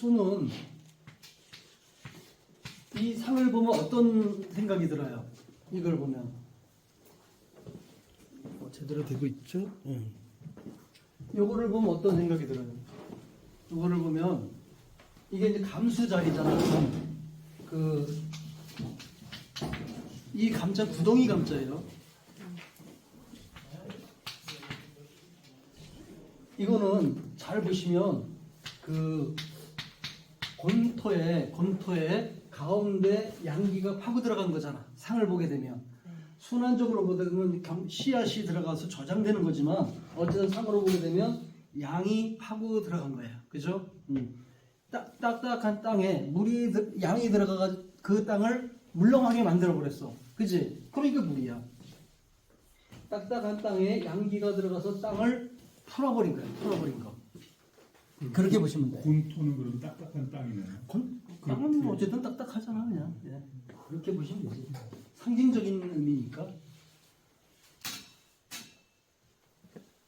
수는 이 상을 보면 어떤 생각이 들어요? 이걸 보면 제대로 되고 있죠? 요거를 보면 어떤 생각이 들어요? 요거를 보면 이게 이제 감수 자리잖아. 이 감자 구덩이 감자예요. 이거는 잘 보시면 그 건토에 가운데 양기가 파고 들어간 거잖아. 상을 보게 되면 순환적으로 보면 씨앗이 들어가서 저장되는 거지만 어쨌든 상으로 보게 되면 양이 파고 들어간 거예요. 그죠? 딱딱한 땅에 양이 들어가가 그 땅을 물렁하게 만들어 버렸어. 그지? 그러니까 물이야. 딱딱한 땅에 양기가 들어가서 땅을 풀어버린 거야. 풀어버린 거. 그렇게 보시면 돼. 곤토는 그럼 딱딱한 땅이네요. 땅은 어쨌든 딱딱하잖아, 그냥. 예. 그렇게 보시면 되지. 상징적인 의미니까.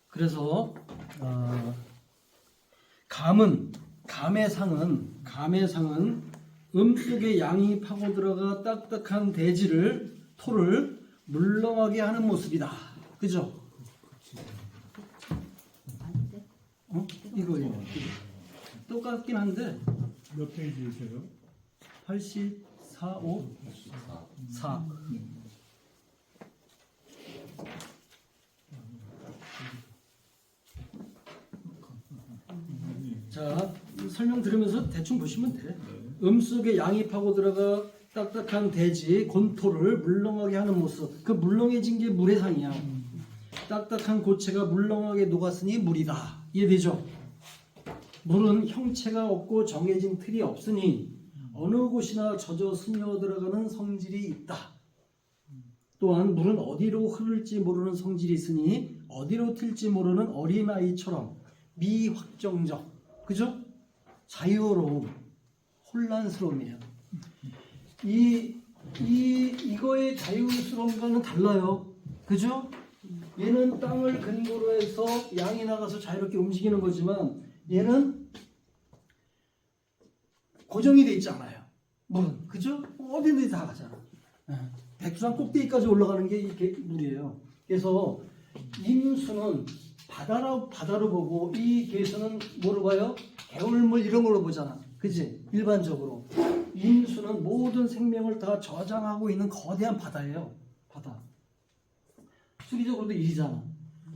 그래서 감의 상은 속에 양이 파고 들어가 딱딱한 토를 물렁하게 하는 모습이다. 그죠? 이거예요. 똑같긴 한데 몇 페이지이세요? 84, 5, 4. 자, 설명 들으면서 대충 보시면 돼. 속에 양이 파고 들어가 딱딱한 곤토를 물렁하게 하는 모습. 그 물렁해진 게 물의 상이야. 딱딱한 고체가 물렁하게 녹았으니 물이다. 이해되죠? 물은 형체가 없고 정해진 틀이 없으니 어느 곳이나 젖어 스며들어가는 성질이 있다. 또한 물은 어디로 흐를지 모르는 성질이 있으니 어디로 튈지 모르는 어린아이처럼 미확정적, 그죠? 자유로움, 혼란스러움이에요. 이거의 자유스러움과는 달라요. 그죠? 얘는 땅을 근거로 해서 양이 나가서 자유롭게 움직이는 거지만 얘는 고정이 돼 있지 않아요. 물은. 그죠? 어디든지 다 가잖아. 백두산 꼭대기까지 올라가는 게 이게 물이에요. 그래서 임수는 바다로 보고 이 개수는 뭐로 봐요? 개울물 이런 걸로 보잖아. 그지? 일반적으로. 임수는 모든 생명을 다 저장하고 있는 거대한 바다예요. 바다. 수리적으로도 일이잖아.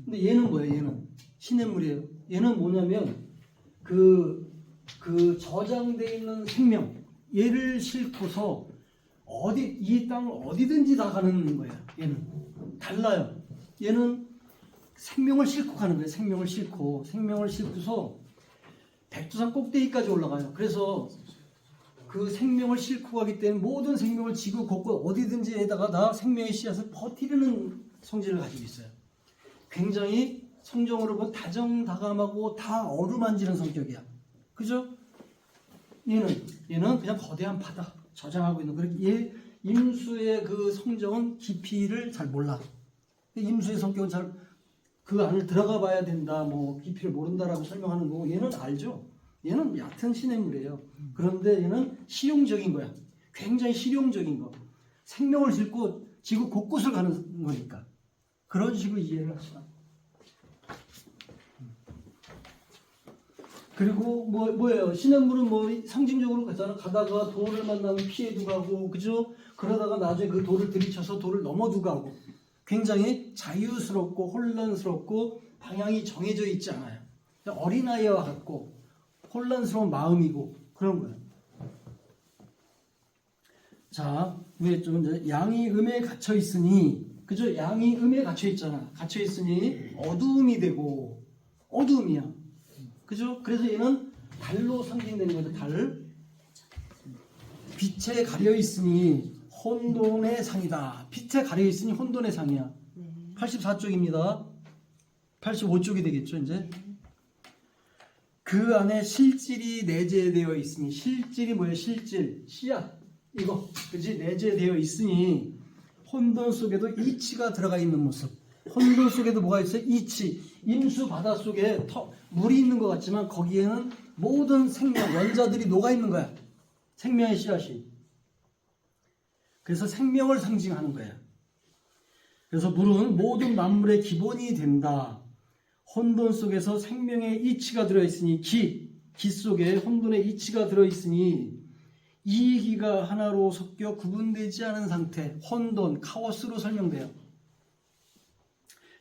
근데 얘는 뭐예요? 얘는 시냇물이에요. 얘는 뭐냐면 그 저장되어 있는 생명, 얘를 싣고서 이 땅을 어디든지 다 가는 거야. 얘는 달라요. 얘는 생명을 싣고 가는 거예요. 생명을 싣고서 백두산 꼭대기까지 올라가요. 그래서 그 생명을 싣고 가기 때문에 모든 생명을 지구 곳곳 어디든지에다가 다 생명의 씨앗을 퍼뜨리는 성질을 가지고 있어요. 굉장히 성정으로 보면 다정다감하고 다 어루만지는 성격이야. 그죠? 얘는 그냥 거대한 바다 저장하고 있는. 그렇게 임수의 그 성정은 깊이를 잘 몰라. 임수의 성격은 잘 그 안을 들어가 봐야 된다. 뭐 깊이를 모른다라고 설명하는 거고 얘는 알죠. 얘는 얕은 시냇물이에요. 그런데 얘는 실용적인 거야. 굉장히 실용적인 거. 생명을 싣고 지구 곳곳을 가는 거니까. 그런 식으로 이해를 하시라. 그리고 뭐예요? 시냇물은 상징적으로 가다가 돌을 만나면 피해도 가고, 그죠? 그러다가 나중에 그 돌을 들이쳐서 돌을 넘어도 가고, 굉장히 자유스럽고 혼란스럽고 방향이 정해져 있지 않아요. 어린아이와 같고 혼란스러운 마음이고 그런 거예요. 자, 위에 좀 이제 양이 음에 갇혀 있으니, 그죠? 양이 음에 갇혀 있잖아. 갇혀 있으니 어두움이 되고, 어두움이야. 그죠? 그래서 얘는 달로 상징되는 거죠. 달. 빛에 가려 있으니 혼돈의 상이다. 빛에 가려 있으니 혼돈의 상이야. 84쪽입니다. 85쪽이 되겠죠, 이제. 그 안에 실질이 내재되어 있으니, 실질이 뭐예요? 실질, 씨앗. 이거, 그지? 내재되어 있으니 혼돈 속에도 이치가 들어가 있는 모습. 혼돈 속에도 뭐가 있어요? 이치. 임수 바다 속에 물이 있는 것 같지만 거기에는 모든 생명, 원자들이 녹아있는 거야. 생명의 씨앗이. 그래서 생명을 상징하는 거야. 그래서 물은 모든 만물의 기본이 된다. 혼돈 속에서 생명의 이치가 들어있으니 기 속에 혼돈의 이치가 들어있으니 이 기가 하나로 섞여 구분되지 않은 상태, 혼돈, 카오스로 설명돼요.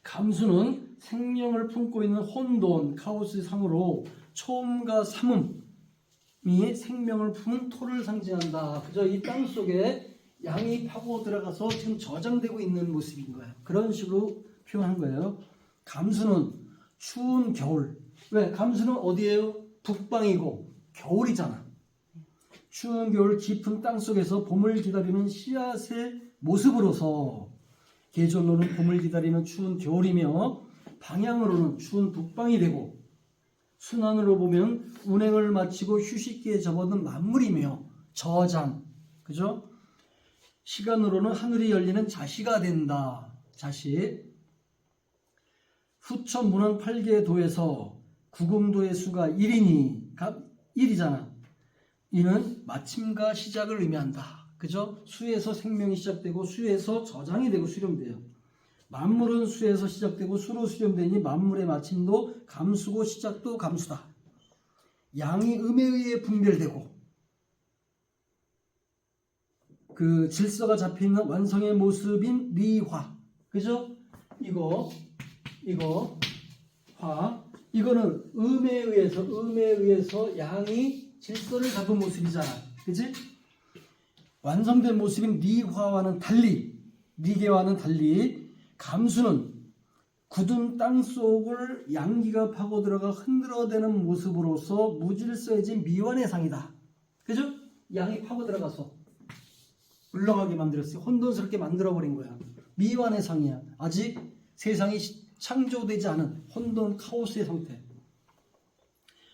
감수는 생명을 품고 있는 혼돈, 카오스 상으로 초음과 삼음이 생명을 품은 토를 상징한다. 그저 이 땅 속에 양이 파고 들어가서 지금 저장되고 있는 모습인 거예요. 그런 식으로 표현한 거예요. 감수는 추운 겨울. 왜? 감수는 어디예요? 북방이고 겨울이잖아. 추운 겨울 깊은 땅 속에서 봄을 기다리는 씨앗의 모습으로서 계절로는 봄을 기다리는 추운 겨울이며 방향으로는 추운 북방이 되고 순환으로 보면 운행을 마치고 휴식기에 접어든 만물이며 저장, 그죠? 시간으로는 하늘이 열리는 자시가 된다. 자시. 후처 문왕 8개 도에서 구금도의 수가 1이니 1이잖아. 이는 마침과 시작을 의미한다. 그죠? 수에서 생명이 시작되고 수에서 저장이 되고 수렴돼요. 만물은 수에서 시작되고 수로 수렴되니 만물의 마침도 감수고 시작도 감수다. 양이 음에 의해 분별되고 그 질서가 잡혀있는 완성의 모습인 리화. 그죠? 이거 화. 이거는 음에 의해서 양이 질서를 잡은 모습이잖아. 그치? 완성된 모습인 리화와는 달리, 리계와는 달리 감수는 굳은 땅 속을 양기가 파고 들어가 흔들어대는 모습으로서 무질서해진 미완의 상이다. 그죠? 양이 파고 들어가서 물러가게 만들었어요. 혼돈스럽게 만들어버린 거야. 미완의 상이야. 아직 세상이 창조되지 않은 혼돈 카오스의 상태.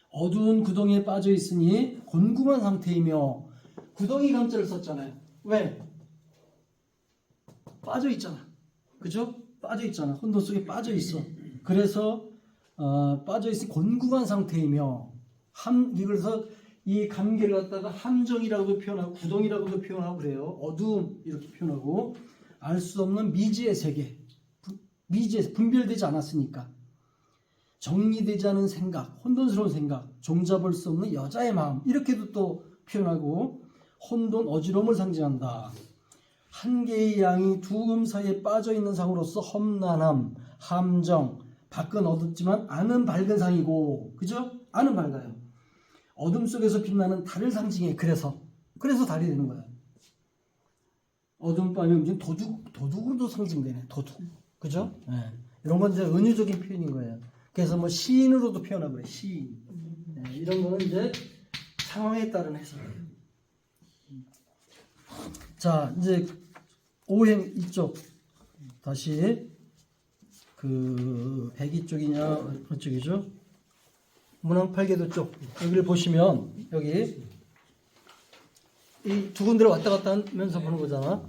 어두운 구덩이에 빠져 있으니 곤궁한 상태이며 구덩이 감자를 썼잖아요. 왜? 빠져 있잖아. 그죠? 빠져 있잖아. 혼돈 속에 빠져 있어. 그래서 빠져 있으니 곤궁한 상태이며 그래서 이 관계를 갖다가 함정이라고도 표현하고 구덩이라고도 표현하고 그래요. 어두움 이렇게 표현하고 알 수 없는 미지의 세계. 미지에서 분별되지 않았으니까 정리되지 않은 생각, 혼돈스러운 생각, 종잡을 수 없는 여자의 마음 이렇게도 또 표현하고 혼돈, 어지러움을 상징한다. 한 개의 양이 두 음 사이에 빠져있는 상으로서 험난함, 함정, 밖은 어둡지만 안은 밝은 상이고 그죠? 안은 밝아요. 어둠 속에서 빛나는 달을 상징해. 그래서 달이 되는 거야. 어둠 밤에 움직이는 도둑으로도 상징되네. 도둑. 그죠? 네. 이런 건 이제 은유적인 표현인 거예요. 그래서 뭐 시인으로도 표현하고 그래. 시인. 네. 이런 거는 이제 상황에 따른 해석이에요. 자, 이제 오행 이쪽 다시 그 백이 쪽이냐 어느 쪽이죠? 문왕 8개도 쪽 여기를 보시면 여기 이 두 군데를 왔다 갔다 하면서 보는 거잖아.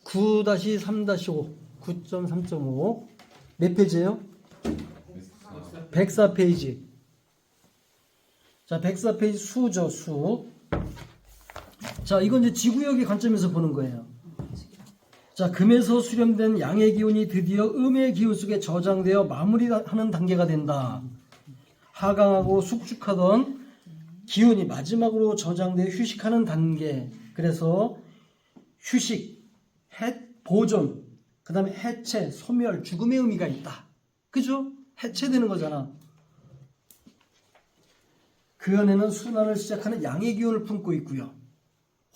9-3-5 9.3.5 몇 페이지예요? 104페이지. 자, 104페이지 수죠, 수. 자, 이건 이제 지구역의 관점에서 보는 거예요. 자, 금에서 수렴된 양의 기운이 드디어 음의 기운 속에 저장되어 마무리하는 단계가 된다. 하강하고 숙축하던 기운이 마지막으로 저장되어 휴식하는 단계. 그래서 휴식, 보존, 그 다음에 해체, 소멸, 죽음의 의미가 있다. 그죠? 해체되는 거잖아. 그 안에는 순환을 시작하는 양의 기운을 품고 있고요.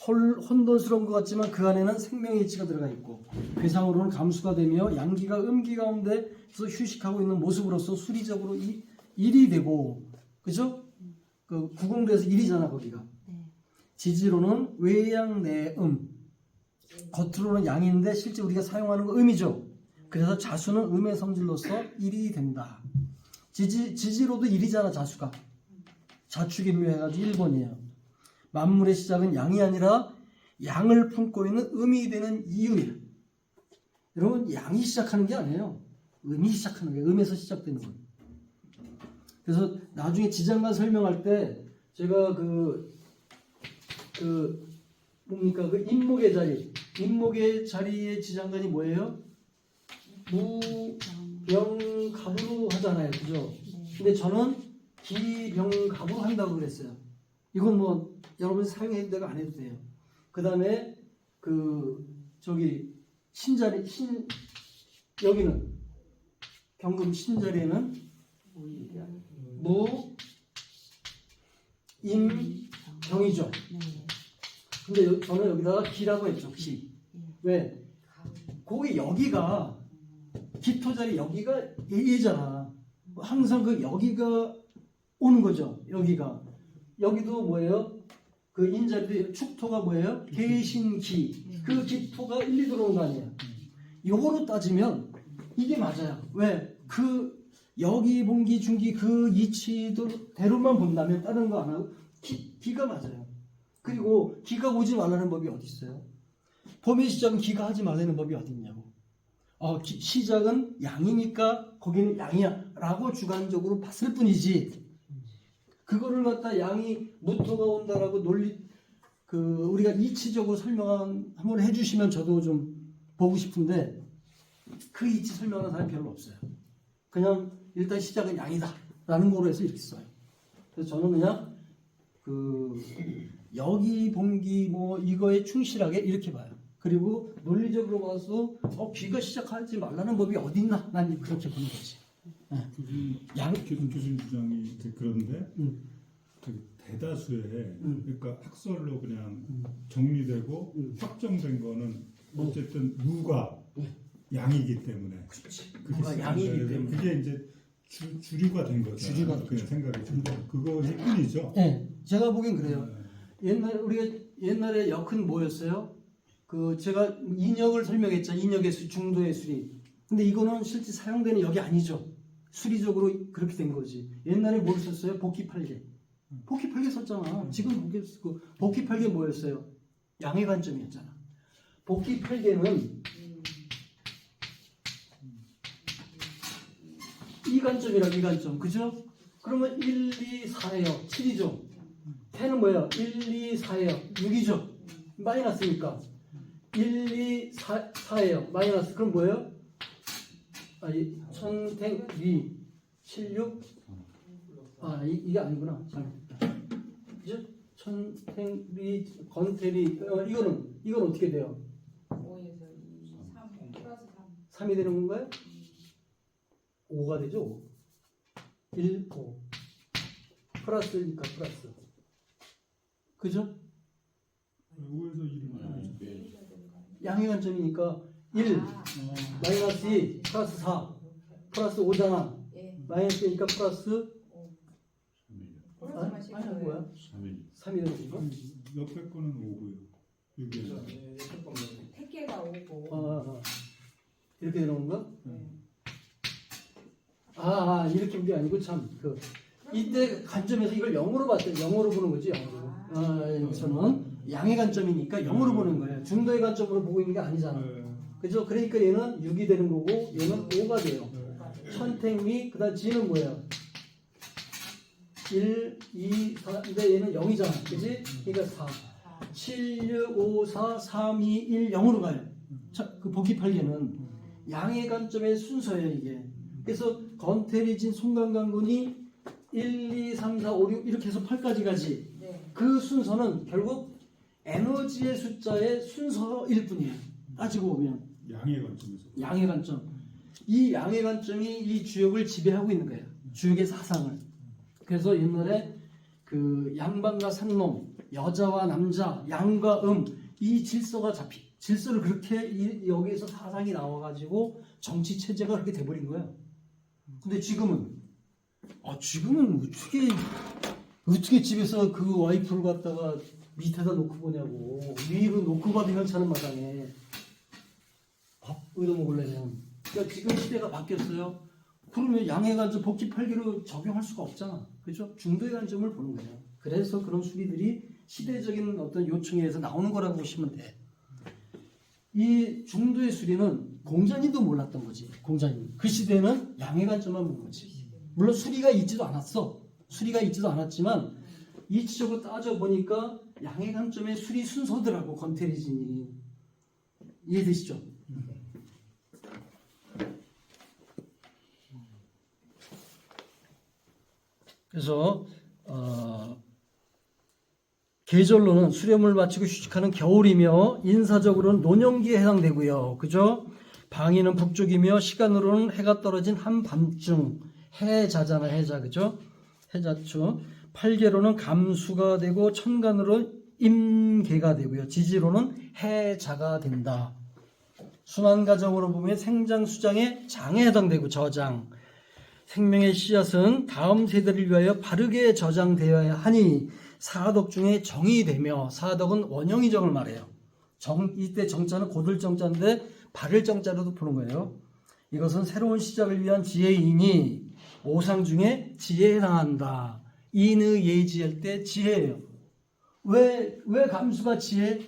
혼돈스러운 것 같지만 그 안에는 생명의 이치가 들어가 있고 괴상으로는 감수가 되며 양기가 음기 가운데서 휴식하고 있는 모습으로서 수리적으로 일이 되고 그죠? 그 구공도에서 일이잖아 거기가. 지지로는 외양 내음 겉으로는 양인데 실제 우리가 사용하는 거 음이죠. 그래서 자수는 음의 성질로서 일이 된다. 지지로도 일이잖아 자수가. 자축인묘 해가지고 1번이에요. 만물의 시작은 양이 아니라 양을 품고 있는 음이 되는 이유예요. 여러분 양이 시작하는 게 아니에요. 음이 시작하는 거예요. 음에서 시작되는 거예요. 그래서 나중에 지장간 설명할 때 제가 뭡니까 그 임목의 자리의 지장간이 뭐예요? 무병갑으로 하잖아요, 그죠? 근데 저는 기병갑으로 한다고 그랬어요. 이건 뭐 여러분이 사용해도 되고 안 해도 돼요. 그 다음에 여기는 경금 신자리에는 무임병이죠. 근데 저는 여기다가 기라고 했죠. 기. 왜? 거기 여기가 기토자리 여기가 예잖아. 항상 그 여기가 오는 거죠. 여기도 뭐예요? 그 인자리 축토가 뭐예요? 계신기. 그 기토가 1, 2 들어오는 거 아니에요. 요거로 따지면 이게 맞아요. 왜? 여기 봉기 중기 그 이치대로만 본다면 다른 거 안 하고 기가 맞아요. 그리고 기가 오지 말라는 법이 어디 있어요? 범의 시작은 기가 하지 말라는 법이 어디 있냐고. 시작은 양이니까 거기는 양이야 라고 주관적으로 봤을 뿐이지, 그거를 갖다 양이 무토가 온다라고 우리가 이치적으로 설명 한번 해주시면 저도 좀 보고 싶은데 그 이치 설명하는 사람이 별로 없어요. 그냥 일단 시작은 양이다 라는 거로 해서 이렇게 써요. 그래서 저는 그냥 여기 봉기 뭐 이거에 충실하게 이렇게 봐요. 그리고 논리적으로 봐서 귀가 시작하지 말라는 법이 어디 있나? 난 그렇게 보는 거지. 교수님 주장이 그런데 대다수의 그러니까 학설로 그냥 정리되고 확정된 거는 어쨌든 무가 양이기 때문에, 무가 양이기 때문에 그게 이제 주류가 된 거죠. 주류가 그냥 생각이 든다. 그것일 뿐이죠. 네, 제가 보기엔 그래요. 우리가 옛날에 역은 뭐였어요? 제가 인역을 설명했죠. 인역의 중도의 수리. 근데 이거는 실제 사용되는 역이 아니죠. 수리적으로 그렇게 된 거지. 옛날에 뭘 썼어요? 복귀팔계. 복귀팔계 썼잖아. 지금 복귀팔계 뭐였어요? 양의 관점이었잖아. 복귀팔계는 이 관점이라고, 이 관점. 그죠? 그러면 1, 2, 4예요. 7이죠. 태는 뭐예요? 1, 2, 4예요. 6이죠. 마이너스니까. 1, 2, 4예요. 마이너스. 그럼 뭐예요? 천택, 위, 7, 6. 이게 아니구나. 잘못했다. 그죠? 천택, 위, 건태리. 이건 어떻게 돼요? 5에서 2, 3, 플러스 3. 3이 되는 건가요? 5가 되죠? 5. 1, 5. 플러스니까 플러스. 그죠? 5에서 1은 양의 관점이니까 1, 마이너스 2, 플러스 4, 플러스 5잖아. 예. 마이너스 2니까 플러스 플러스만 아니 씹어요. 뭐야? 3이 되는 건가? 옆에 거는 5고요. 6이에서. 택계가 5고. 이렇게 되는 건가? 네. 이렇게 본 게 아니고 이때 관점에서 이걸 0으로 봤더니 0으로 보는 거지, 0으로. 저는 양의 관점이니까 0으로 보는 거예요. 중도의 관점으로 보고 있는 게 아니잖아. 그죠? 그러니까 얘는 6이 되는 거고 얘는 5가 돼요. 천택미, 그 다음 지는 뭐예요? 1, 2, 4, 근데 얘는 0이잖아. 그지? 그러니까 4. 7, 6, 5, 4, 3, 2, 1, 0으로 가요. 그 복귀팔계는 양의 관점의 순서예요, 이게. 그래서 건태리진 송강강군이 1, 2, 3, 4, 5, 6 이렇게 해서 8까지 가지. 네. 그 순서는 결국 에너지의 숫자의 순서일 뿐이에요. 따지고 보면. 양의 관점에서. 양의 관점. 이 양의 관점이 이 주역을 지배하고 있는 거예요. 주역의 사상을. 그래서 옛날에 양반과 상놈, 여자와 남자, 양과 이 질서를 그렇게 여기에서 사상이 나와가지고 정치 체제가 그렇게 돼버린 거예요. 근데 지금은 어떻게 집에서 그 와이프를 갖다가 밑에다 놓고 보냐고. 위로 놓고 봐도 괜찮은 마당에 밥 얻어 먹으려면. 그러니까 지금 시대가 바뀌었어요. 그러면 양의 관점 복귀팔기로 적용할 수가 없잖아. 그죠? 중도의 관점을 보는 거예요. 그래서 그런 수리들이 시대적인 어떤 요청에 의해서 나오는 거라고 보시면 돼. 이 중도의 수리는 공자님도 몰랐던 거지. 공자님. 그 시대는 양의 관점만 본 거지. 물론 수리가 있지도 않았어. 수리가 있지도 않았지만 이치적으로 따져보니까 양의 관점의 수리 순서더라고, 건태리진이. 이해되시죠? 그래서 계절로는 수렴을 마치고 휴식하는 겨울이며 인사적으로는 노년기에 해당되고요. 그죠? 방위는 북쪽이며 시간으로는 해가 떨어진 한밤중 해자잖아, 해자. 그죠? 해자초. 팔계로는 감수가 되고 천간으로 임계가 되고요. 지지로는 해자가 된다. 순환가정으로 보면 생장수장의 장에 해당되고 저장. 생명의 씨앗은 다음 세대를 위하여 바르게 저장되어야 하니 사덕 중에 정이 되며, 사덕은 원형의 정을 말해요. 이때 정자는 고들 정자인데 바를 정자로도 푸는 거예요. 이것은 새로운 시작을 위한 지혜이니 오상 중에 지혜에 해당한다. 인의 예지할 때 지혜예요. 왜 감수가 지혜?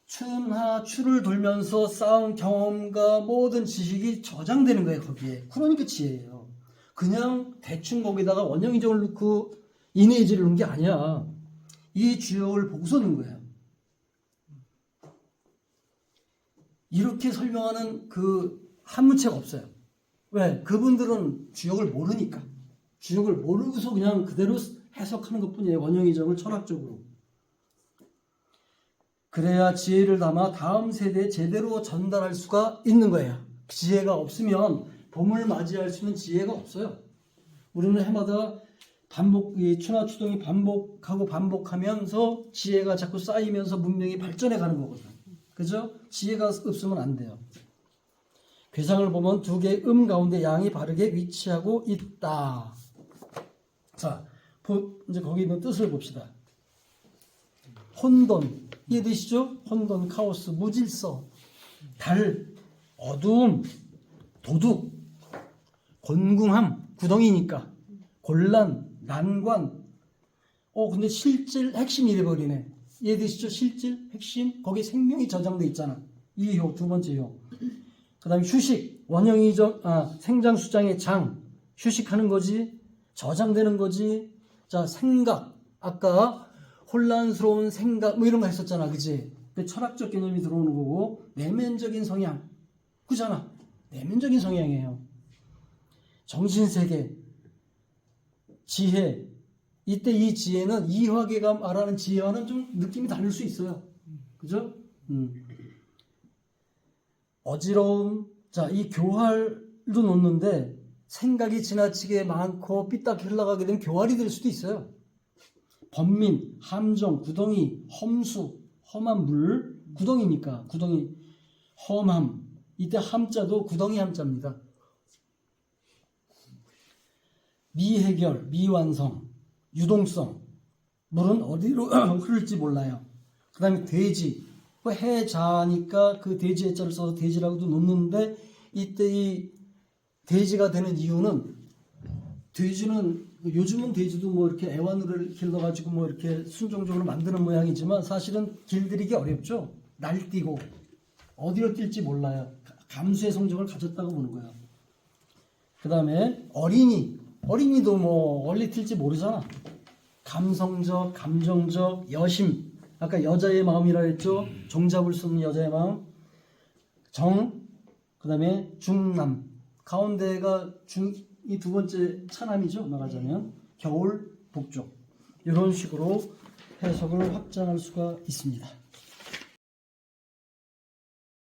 춘하 추를 돌면서 쌓은 경험과 모든 지식이 저장되는 거예요, 거기에. 그러니까 지혜예요. 그냥 대충 거기다가 원형의정을 넣고 인의예지를 넣은 게 아니야. 이 주역을 보고서 넣은 거예요. 이렇게 설명하는 그 한문책 없어요. 왜? 그분들은 주역을 모르니까. 주역을 모르고서 그냥 그대로 해석하는 것뿐이에요. 원형의정을 철학적으로. 그래야 지혜를 담아 다음 세대에 제대로 전달할 수가 있는 거예요. 지혜가 없으면 봄을 맞이할 수 있는 지혜가 없어요. 우리는 해마다 춘하 추동이 반복하고 반복하면서 지혜가 자꾸 쌓이면서 문명이 발전해 가는 거거든요. 그죠? 지혜가 없으면 안 돼요. 괴상을 보면 두 개의 가운데 양이 바르게 위치하고 있다. 자, 이제 거기 있는 뜻을 봅시다. 혼돈, 이해되시죠? 혼돈, 카오스, 무질서, 달, 어두움, 도둑, 곤궁함, 구덩이니까, 곤란, 난관. 근데 실질 핵심 이래버리네. 이해되시죠? 실질, 핵심, 거기 생명이 저장돼 있잖아. 이 효, 두 번째 효. 그 다음에 휴식, 원형이죠. 생장수장의 장, 휴식하는 거지, 저장되는 거지. 자, 생각, 아까 혼란스러운 생각 뭐 이런 거 했었잖아, 그치? 철학적 개념이 들어오는 거고, 내면적인 성향, 그잖아. 내면적인 성향이에요. 정신세계, 지혜. 이때 이 지혜는 이화계가 말하는 지혜와는 좀 느낌이 다를 수 있어요. 그죠? 어지러움. 자, 이 교활도 놓는데 생각이 지나치게 많고 삐딱 흘러가게 되면 교활이 될 수도 있어요. 번민, 함정, 구덩이, 험수, 험한 물, 구덩이니까 구덩이, 험함. 이때 함자도 구덩이 함자입니다. 미해결, 미완성, 유동성. 물은 어디로 흐를지 몰라요. 그 다음에 돼지. 해자니까 그 돼지 해자를 써서 돼지라고도 놓는데, 이때 이 돼지가 되는 이유는, 돼지는 요즘은 돼지도 뭐 이렇게 애완으로 길러가지고 뭐 이렇게 순종적으로 만드는 모양이지만 사실은 길들이기 어렵죠. 날뛰고 어디로 뛸지 몰라요. 감수의 성적을 가졌다고 보는 거예요. 그 다음에 어린이도 뭐 원리 튈지 모르잖아. 감성적, 감정적, 여심. 아까 여자의 마음이라 했죠. 종잡을 수 없는 여자의 마음. 정, 그 다음에 중남. 가운데가 이 두 번째 차남이죠. 말하자면 겨울, 북쪽. 이런 식으로 해석을 확장할 수가 있습니다.